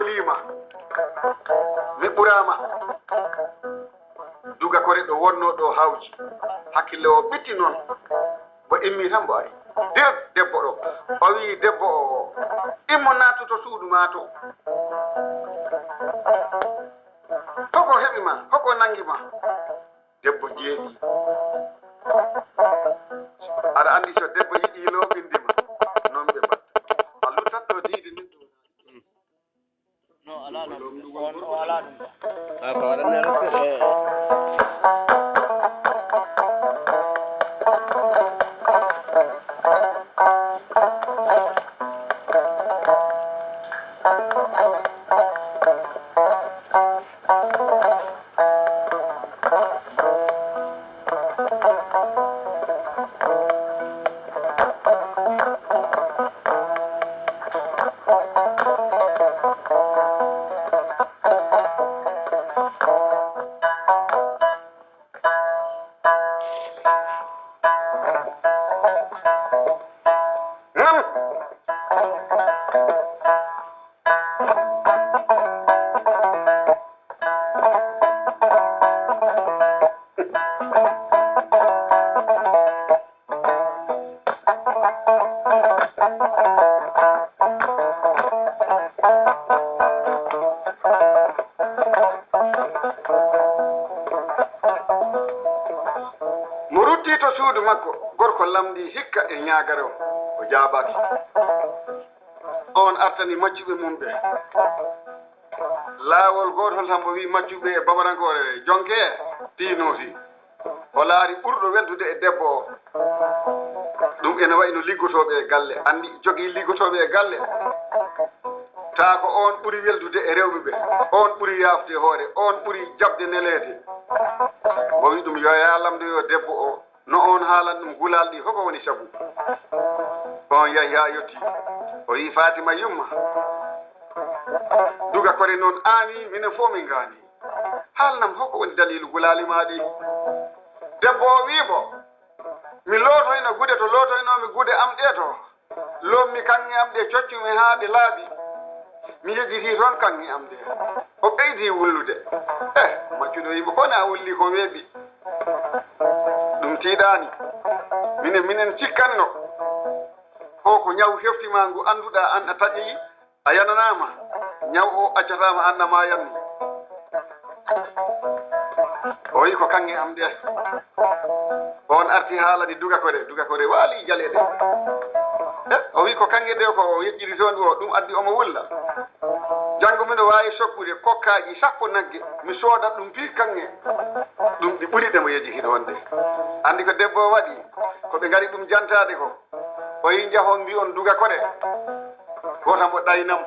lima mi ɓurama duga kore ɗo wonno ɗo hawji hakkille o ɓitti noon bo immi tan mbo ari der debbo ɗo o wi debbo o immo nattuto suudu ma to hoko heɓi ma hoko nangi ma debbo jeeɗi aɗa andi so debbo yiɗi loɓindima noon ɓe mbatta a lutat ɗo diidi min ɗum no ala ɗum o ala ɗum ko waɗanne rafet suudu makko gorko lamdi hikka e ñaagare o jaabaki on artani maccuɓe mum ɓe laawol gotol tan mo wi maccuɓe e bamarankore jonke tiinoti o laari ɓurɗo weldude e debbo o ɗum ene wayi no liggotoɓe e galle andi jogii liggotoɓe e galle taa ko on ɓuri weldude e rewɓe ɓe on ɓuri yaafde hoore on ɓuri jabde neleede mo wi ɗum yo ya lamdoyo debbo o no on haalan ɗum gulal ɗi hoko woni sabu on yahi ha yetti o yi Fatima yumma duga kore noon aani minen fof min gaani haalnam hoko woni dalilu gulali ma ɗi debbo o wiimo mi lootoyno gude to lootoynomi gude am ɗe to lommi kanŋe am ɗe coccumi haa ɗe laaɓi mi yejjiti toon kanŋe am ɗe o ɓeydi wullude maccuɗo yimɓe kone a wulli ko weeɓi ɗum tiiɗaani minen cikkanno o ko ñaw heftima ngu annduɗa an a taƴii a yananama ñaw o accatama annama yanni o wi ko kanŋe am ɗe on arti haalani duga kore waali jaleɗe o wi ko kanŋe ɗe ko yejjiri toon o ɗum addi omo wulla janngo miɗo waawi sokkude kokkaaji sappo nagge mi soodat ɗum fii kanŋe ɗum ɗi ɓuri ɗe mo yejjiti ɗon de anndi ko debbo o waɗi ko ɓe ngari ɗum jantaade ko o yi njahon mbi on duga kore goto mbo ɗaynam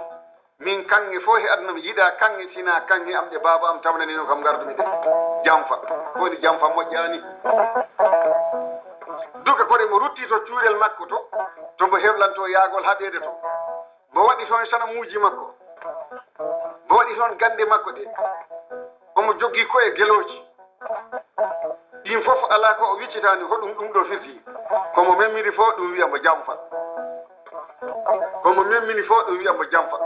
min kanŋe fof e aduna mi yiɗa kanŋe sina kanŋe am ɗe baaba am tamnanino kam gardumi de jamfa woni jamfa moƴƴaani duga kore mo rutti to cuurel makko to mbo heblanto yaagol haɗede to mbo waɗi toon sanamuuji makko mbo waɗi toon gande makko ɗe omo joggii koye gelooji ɗin fof alaa ko o wiccitaani ko ɗum ɗo firti komo memmiri fof ɗum wiya mbo jamfa komo memmini fof ɗum wiya mbo jamfa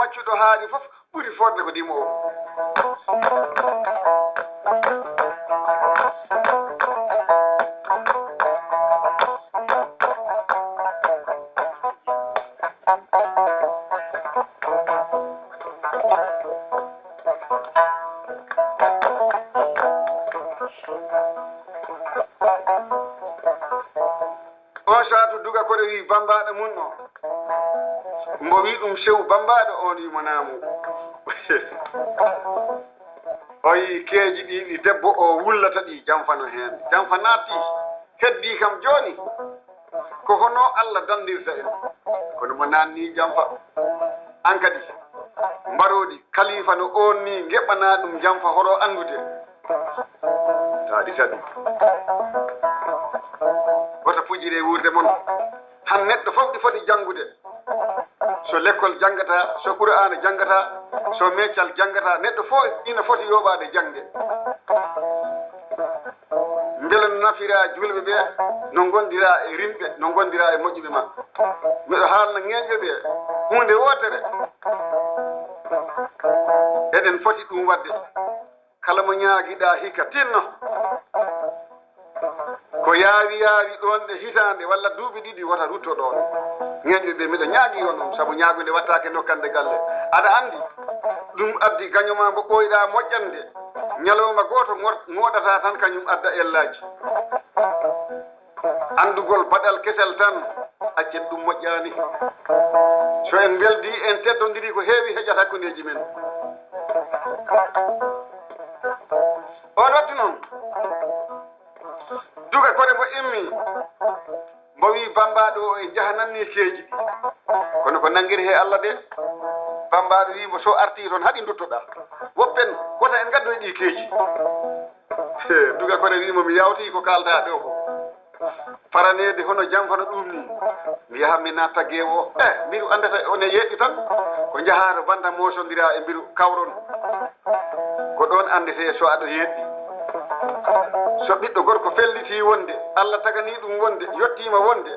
maccuɗo haali fof ɓuri forde ko dimo o on saatu duga kore wi bambaɗo mun o mbo wi ɗum sew bambaɗo on wimo naamu o yi keeji ɗi debbo o wullata ɗi jamfano heen jamfa naatti heddi kam jooni ko hono Allah dandirta en kono mo nanni jamfa an kadi mbaroɗi khalifa no on ni geɓana ɗum jamfa horo andude taɗi tadi woto fujire wurde mon han neɗɗo fof ɗi foti janngude so l'école janggata so qur'ana janggata so meccal janggata neɗɗo fof ina foti yoɓade jangde beele no nafira julɓe ɓe no gondira e rimɓe no gondira e moƴƴuɓe ma miɗo haalna ŋeñɓe ɓe hunde wotere eɗen foti ɗum wadde kala mo ñaaguiɗa hikka tinno ko yaawi ɗon ɗe hitande walla duuɓi ɗiɗi wota rutto ɗon ŋeñɓe ɓe miɗo ñaagui on ɗum saabu ñaagude wattake nokkande galle aɗa andi ɗum addi gañoma mo ɓoyɗa moƴƴande ñalawma goto moɗata tan kañum adda ellaji andugol baɗal kesel tan accet ɗum moƴƴani so en beldi en teddodiri ko heewi heƴat hakkudeji men on watti noon duga kore mo immi mbo wi bambaɗo o e jaaha nanni keeji kono ko nanguiri he Allah de bambaɗo wimo so arti toon haɗi duttoɗa woppen wota en gaddoy ɗi keeji duga kore wimo mi yawti ko kalda ɗo ko paranede hono jamfano ɗum ni mi yaha mi natta geewo mbiru andata one yeɗɗi tan ko jahaato banda mosodira e mbiru kawron ko ɗon andete so aɗa yeɗɗi so ɓiɗɗo gorko felliti wonde Allah tagani ɗum wonde yettima wonde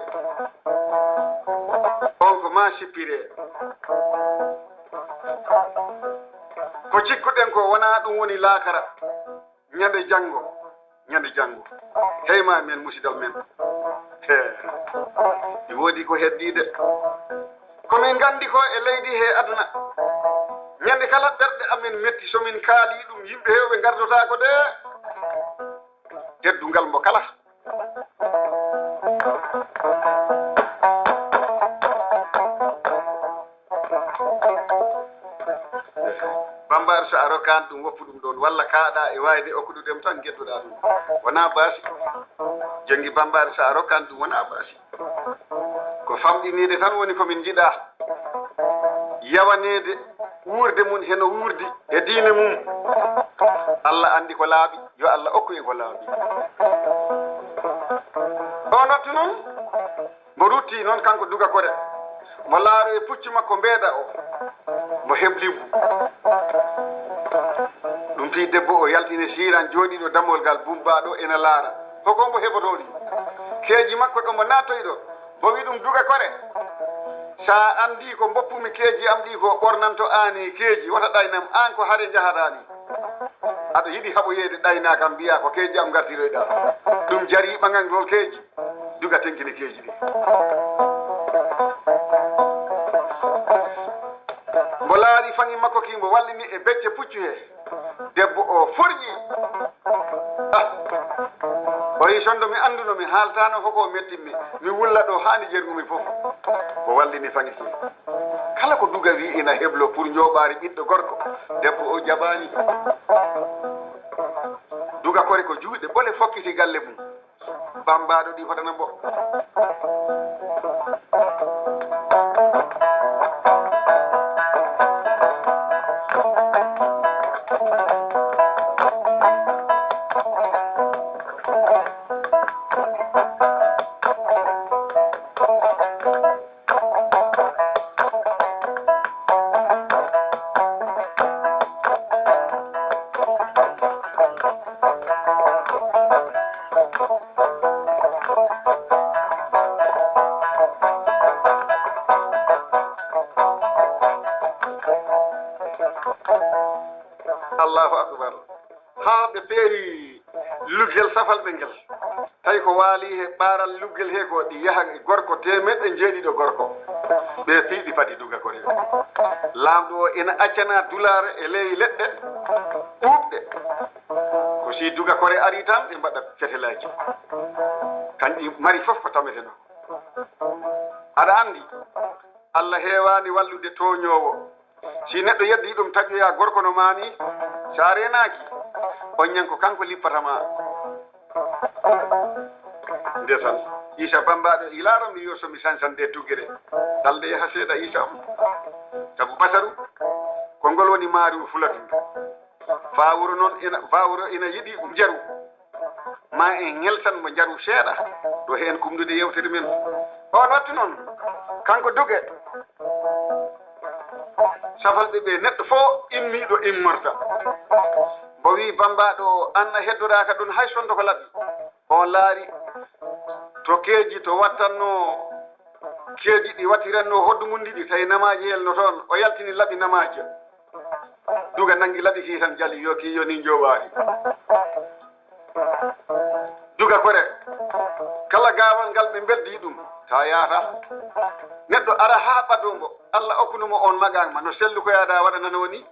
on ko ma sippire ko cikkuɗen ko wona ɗum woni laakara ñande janggo heyma men musidal men ɗi woodi ko heddiide komin gandi ko e leydi he aduna ñande kala ɓerɗe amen metti somin kaali ɗum yimɓe hewɓe gardotako de teddungal mo kala bambaɗo so a rokkani ɗum woppu ɗum ɗon walla kaaɗa e wayde okkuɗudem tan gedduɗa ɗum wona baasi jongi bambaɗo so a rokkani ɗum wona baasi ko famɗinide tan woni komin jiɗa yawanede wuurde mum heno wuurdi e diine mum Allah andi ko laaɓi yo Allah okku e ko laaɓi o nottu noon mo rutti noon kanko duga kore mo laaro e puccu makko mbeeɗa o mo heblimo ɗum fi debbo o yaltine siran jooɗiɗo damol ngal bumbaɗo ena laara hoko mbo heɓotoɗi keeji makko ɗo mo nattoyɗo mo wi ɗum duga kore sa andi ko boppumi keeji am ɗi ko ɓornanto ani keeji wota ɗaynam an ko haare jahatani aɗa yiɗi haɓoyeede ɗayna kam mbiya ko keeji am gartiroyɗa ɗum jari ɓagal ngol keeji duga tenkine keeji ɗi mbo laari fangi makko ki mbo wallini e becce puccu he debbo o forƴi o yi sondo mi anduno mi haaltano hoko mettinmi mi wulla ɗo hani jergumi fof o wallini fangi ki kala ko duga wi ina heblo pour joɓari ɓiɗɗo gorko debbo o jaɓani duga kore ko juuɗe bole fokkiti galle mum bambaɗo ɗi fotana mbo Allahu akbar ha ɓe peeri luggel safalɓe ngel tawi ko waali he ɓaaral luggel he ko ɗi yaha gorko temeɗɗe jeeɗiɗo gorko ɓe piiɗi padi duga kore laamɗo o ina accana dulare e ley leɗɗe ɓuuɓɗe ko si duga kore ari tan ɓe mbaɗa fetelaji kanƴi mari fof ko tameteno aɗa andi Allah heewani wallude toñowo si neɗɗo yeddi ɗum taƴoya gorko no mani sa renaki on ñanko kanko lippatama nde tan Isa bambaɗo ilaram mi yo somi sansande tuggere dalde yaha seeɗa Isa am sabu basaru ko ngol woni maariwu fulatu fawru noon fawru ina yiɗi jaru ma en ñeltan mo jaru seeɗa ɗo heen kumdude yewtere men on wattu noon kanko duge safalɓe ɓe neɗɗo fof immiɗo immorta mbo wi bambaɗo an a heddoraka ɗum hay sonto ko laaɓi on laari to keeji to wattanno keeji ɗi wattiranno hoddu mum ɗiɗi tawi namaji helno toon o yaltini laaɓi namaji duga nangi laaɓi ki tan jali yo ki yoni joɓaani duga kore kala gawal ngal ɓe beldi ɗum ta yaata neɗɗo ara ha ɓadombo Allah okkunumo on magama no sellu ko yaada waɗanano woni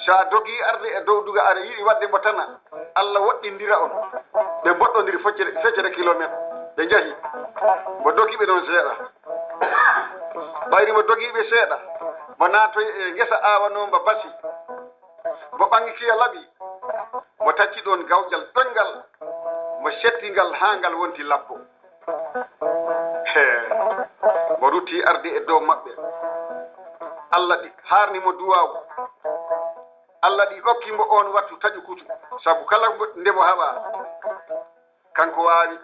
sa dogi arde e dow duga ara yiɗi wadde mo tana Allah woɗɗindira on ɓe mboɗɗodiri feccere kilométre ɓe jahi mo dogiɓe ɗon seeɗa ɓayri mo dogiɓe seeɗa mo naatoy e ngesa awanomba basi mo ɓangi kiya laaɓi mo tacci ɗon gawƴal ɗongal mo settingal ha ngal wonti labbo mo rutti arde e dow maɓɓe Allah ɗi harnimo duwawu Allah ɗi hokkimo on wattu taƴu kutu sabu kala ndemo haɓa kanko wawi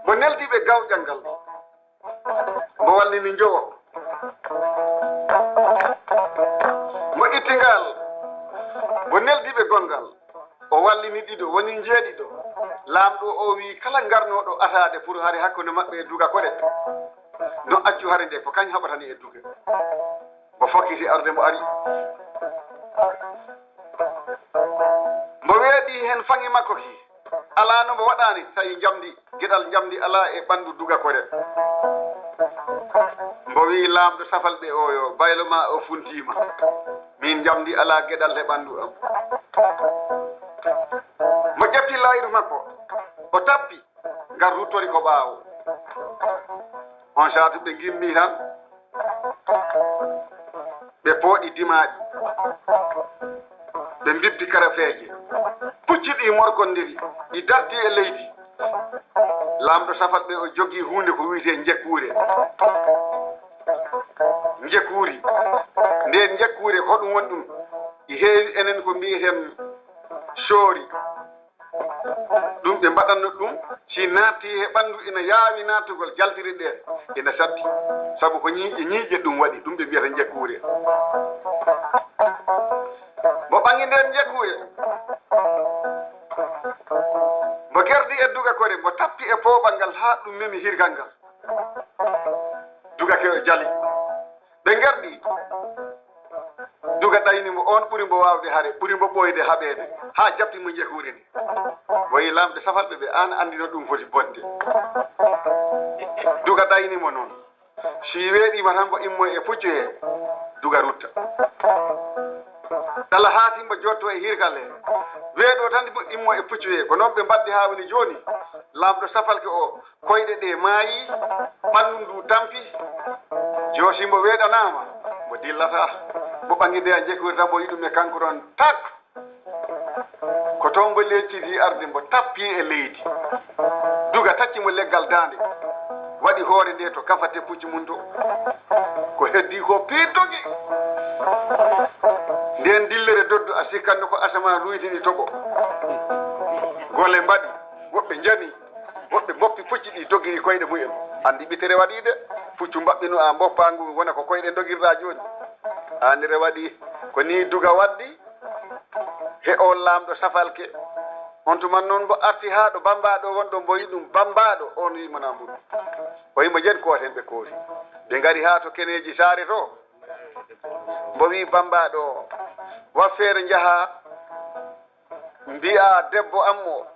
mo neldiɓe gawƴal ngal mo wallini jowo mo ittingal mo neldiɓe gongal o wallini ɗiɗo woni jeeɗiɗo laamɗo o wi kala garnoɗo atade pour hare hakkude maɓɓe e duga kode no accu hare nde ko kañ haɓatani e duga mo fokkiti arde mo ari mo weeɗi hen fangi makko ki ala no mo waɗani tawi jamdi gueɗal jamdi ala e ɓandu duga kode mbo wi laamɗo safalɓe o yo baylo ma o funtima min jamdi ala gueɗal he ɓandu am mo ƴefti layru makko o tappi ngar ruttori ko ɓaawo on saatu ɓe gimmi tan ɓe pooɗi dimaɗi ɓe mbibdi karafeeje pucciɗi morgondiri ɗi darti e leydi laamɗo safalɓe o jogii hunde ko wiyete jekkuure jekkuuri nden jekkuure hoɗum woni ɗum ɗi heewi enen ko mbiyeten soori ɗum ɓe mbaɗanno ɗum si naatti he ɓanndu ina yaawi naatugol jaltiri ɗe ina saddi sabu ko ñiiƴe ɗum waɗi ɗum ɓe mbiyata jekkuure mo ɓangi nden jekkuure mo gerdi e duga kore mo tappi e pooɓal ngal haa ɗum memi hirgal ngal duga ke o jali ɓe gerdi duga ɗayni mo on ɓuri mbo waawde hare ɓuri mbo ɓooyde haɓeede haa jabti mo jekkuure ni wayi lamɓe safalɓe ɓe an andino ɗum foti bonde duga ɗaynimo noon si weeɗima tan mbo immo e puccu he duga rutta kala haatimbo jotto e hirgal he weeɗo tan mbo immo e puccu he ko noon ɓe mbaddi haa woni jooni lamɗo safalke o koyɗe ɗe maayi ɓanndu ndu tampi joosi mbo weeɗanama mbo dillata mbo ɓangide a jekkude tan mbo yiɗum e kanko ɗon tak ko toon mbo lecciti arde mbo tappi e leydi duga taccimo leggal dande waɗi hoore nde to kafate pucci mum to ko heddi ko piidogi nden dillere doddu a sikkanno ko asama luytini toɓo golle mbaɗi woɓɓe jani woɓɓe boppi pucci ɗi doggiri koyɗe mumen andi ɓitere waɗi de puccu mbaɓɓino a boppangu wona ko koyɗe dogirɗa joni andire waɗi ko ni duga waddi he on laamɗo safalke on tuman noon mbo arti haa ɗo bambaɗo wonɗo mbo yi ɗum bambaɗo on wimana mbuɗum o yimo jen kooten ɓe kooti ɓe ngari haa to keneji saare to mbo wi bambaɗo wa feere jaha mbiya debbo am o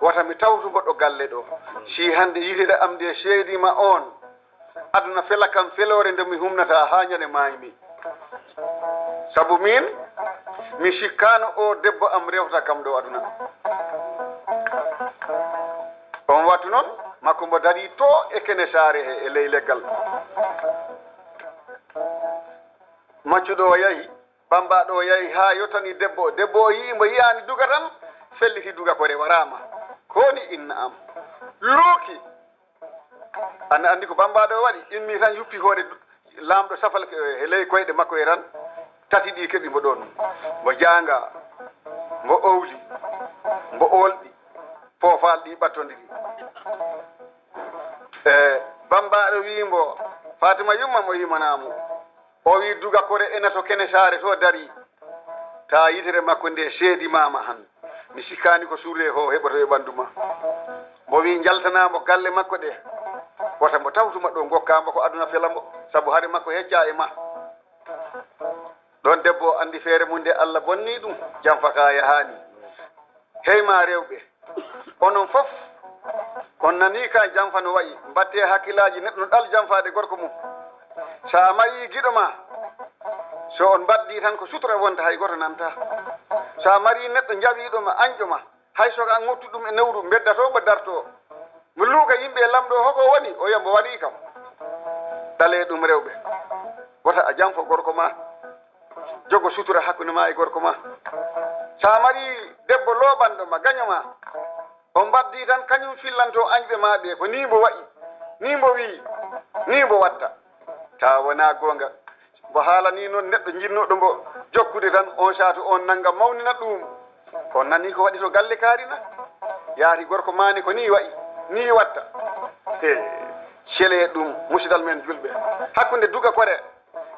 wata mi tawtu goɗɗo galle ɗo si hande yitede am de seedima on aduna fela kam felore nde mi humnata haa ñande maymi sabu min mi sikkano o debbo am rewta kam ɗo aduna on watu noon makko mbo dari to e kene saare he e ley leggal maccuɗo o yahi bambaɗo o yahi ha yottani debbo debbo o yii mbo yiyani duga tan felliti duga kore warama koni inna am luuki anda andi ko bambaɗo o waɗi immi tan yuppi hoore lamɗo safal e ley koyɗe makko e tan tati ɗi keeɓi mbo ɗon mbo janga mbo owli mbo olɗi poofal ɗi ɓattodiri bambaɗo wimbo Fatima yumma mo yimanamo o wi duga kore ena to kene saare to dari ta yitere makko nde seedi mama han mi sikkani ko suurde ho heɓoto e ɓandu ma mbo wi jaltanamo galle makko ɗe wota mbo tawtuma ɗo gokkamo ko aduna felambo saabu haade makko hecca e ma ɗon debbo andi feere mum nde Allah bonni ɗum janfaka yahani heyma rewɓe onon fof on nani ka janfa no wayi mbatte hakkillaji neɗɗo no ɗal janfade gorko mum sa mari giɗo ma so on mbaddi tan ko sutura wonta hay goto nanta sa mari neɗɗo jawiɗoma anƴoma hay soko an ngottu ɗum e newru beddato mbo darto mo luuka yimɓe lamɗo hoko woni o yambo waɗi kam ɗale ɗum rewɓe wota a janfo gorko ma jogo sutura hakkude ma e gorko ma sa mari debbo loɓanɗo ma gañoma on mbaddi tan kañum fillanto añɓe ma ɓe ko ni mbo waɗi ni mbo wi ni mbo watta ta wona gonga mbo haalani noon neɗɗo jinnoɗo mbo jokkude tan on saatu on nanga mawnina ɗum on nani ko waɗi to galle kaarina yaati gorko mani ko ni waɗi ni watta cele ɗum musidal men julɓe hakkude duga kore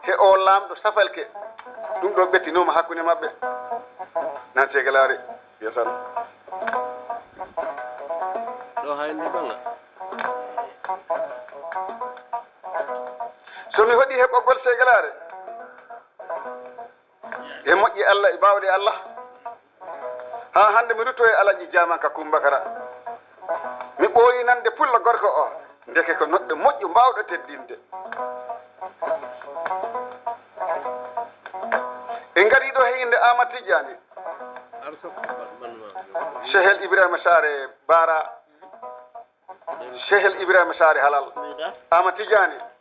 he o lamɗo safalke ɗum ɗo ɓettinoma hakkude mabɓe nan segalare yesan ɗo hayndi banga somi hoɗi he ɓoggol segalare e moƴƴi Allah e bawɗe Allah ha hande mi rutto e alaji jamanka Kumbakara mi ɓooyi nande pulla gorko o ndeke ko noɗɗo moƴƴo mbawɗo teddinde en gari ɗo he inde Amadou Tidiane Cheikhel Ibrahima Sare Bara Cheikhel Ibrahima Sare Halal Amadou Tidiane